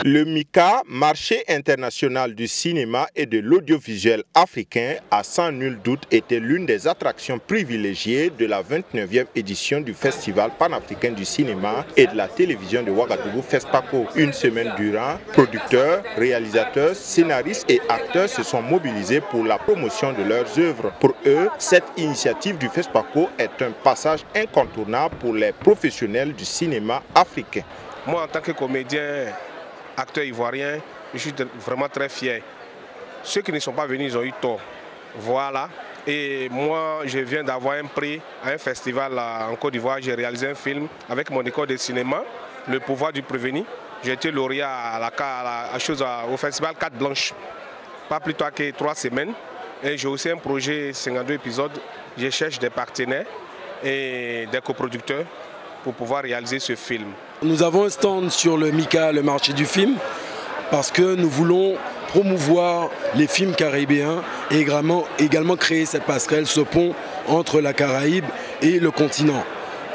Le MICA, marché international du cinéma et de l'audiovisuel africain, a sans nul doute été l'une des attractions privilégiées de la 29e édition du Festival panafricain du cinéma et de la télévision de Ouagadougou FESPACO. Une semaine durant, producteurs, réalisateurs, scénaristes et acteurs se sont mobilisés pour la promotion de leurs œuvres. Pour eux, cette initiative du FESPACO est un passage incontournable pour les professionnels du cinéma africain. Moi, en tant que comédien, acteur ivoirien, je suis vraiment très fier. Ceux qui ne sont pas venus, ils ont eu tort. Voilà. Et moi, je viens d'avoir un prix à un festival en Côte d'Ivoire. J'ai réalisé un film avec mon école de cinéma, Le pouvoir du prévenu. J'ai été lauréat au festival 4 Blanches, pas plus tard que 3 semaines. Et j'ai aussi un projet 52 épisodes. Je cherche des partenaires et des coproducteurs pour pouvoir réaliser ce film. Nous avons un stand sur le MICA, le marché du film, parce que nous voulons promouvoir les films caribéens et également créer cette passerelle, ce pont entre la Caraïbe et le continent.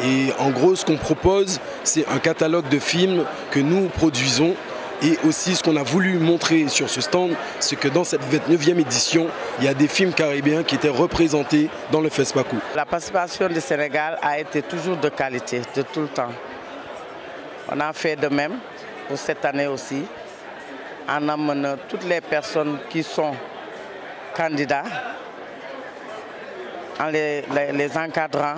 Et en gros, ce qu'on propose, c'est un catalogue de films que nous produisons. Et aussi, ce qu'on a voulu montrer sur ce stand, c'est que dans cette 29e édition, il y a des films caribéens qui étaient représentés dans le FESPACO. La participation du Sénégal a été toujours de qualité, de tout le temps. On a fait de même pour cette année aussi, en amenant toutes les personnes qui sont candidats, en les encadrant,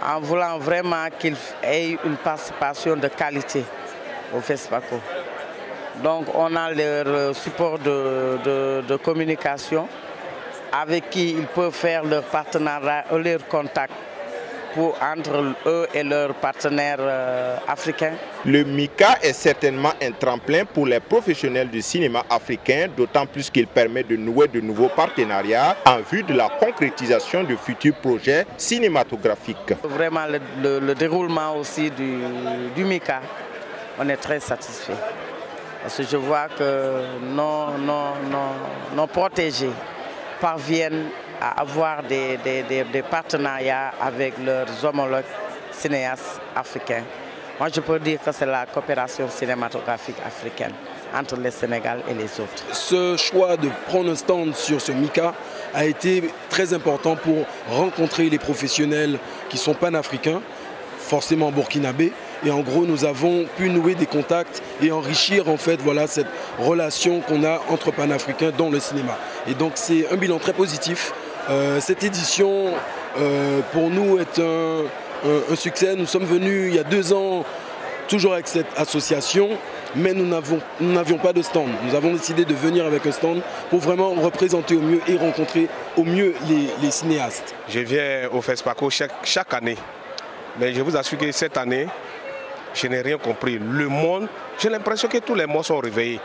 en voulant vraiment qu'ils aient une participation de qualité au FESPACO. Donc on a leur support de communication avec qui ils peuvent faire leur partenariat, leur contact entre eux et leurs partenaires africains. Le MICA est certainement un tremplin pour les professionnels du cinéma africain, d'autant plus qu'il permet de nouer de nouveaux partenariats en vue de la concrétisation de futurs projets cinématographiques. Vraiment le déroulement aussi du MICA, on est très satisfait. Parce que je vois que nos protégés parviennent à avoir des partenariats avec leurs homologues cinéastes africains. Moi, je peux dire que c'est la coopération cinématographique africaine entre le Sénégal et les autres. Ce choix de prendre un stand sur ce MICA a été très important pour rencontrer les professionnels qui sont panafricains, forcément burkinabés. Et en gros, nous avons pu nouer des contacts et enrichir en fait cette relation qu'on a entre panafricains dans le cinéma. Et donc c'est un bilan très positif. Cette édition pour nous est un succès. Nous sommes venus il y a 2 ans toujours avec cette association, mais nous n'avions pas de stand. Nous avons décidé de venir avec un stand pour vraiment représenter au mieux et rencontrer au mieux les cinéastes. Je viens au FESPACO chaque année, mais je vous assure que cette année, je n'ai rien compris. Le monde, j'ai l'impression que tous les mots sont réveillés.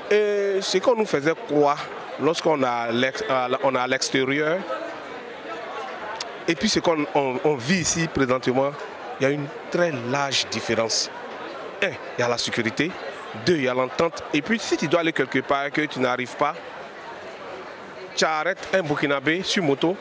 Et ce qu'on nous faisait croire lorsqu'on est à l'extérieur, et puis ce qu'on vit ici présentement, il y a une très large différence. 1, il y a la sécurité. 2, il y a l'entente. Et puis si tu dois aller quelque part et que tu n'arrives pas, tu arrêtes un Burkinabé sur moto,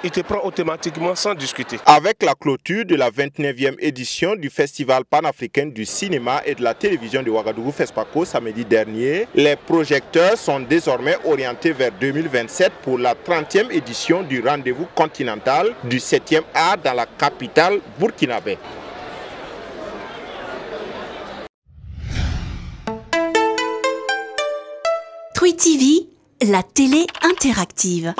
il te prend automatiquement sans discuter. Avec la clôture de la 29e édition du Festival panafricain du cinéma et de la télévision de Ouagadougou FESPACO samedi dernier, les projecteurs sont désormais orientés vers 2027 pour la 30e édition du rendez-vous continental du 7e art dans la capitale burkinabé. Twi TV, la télé interactive.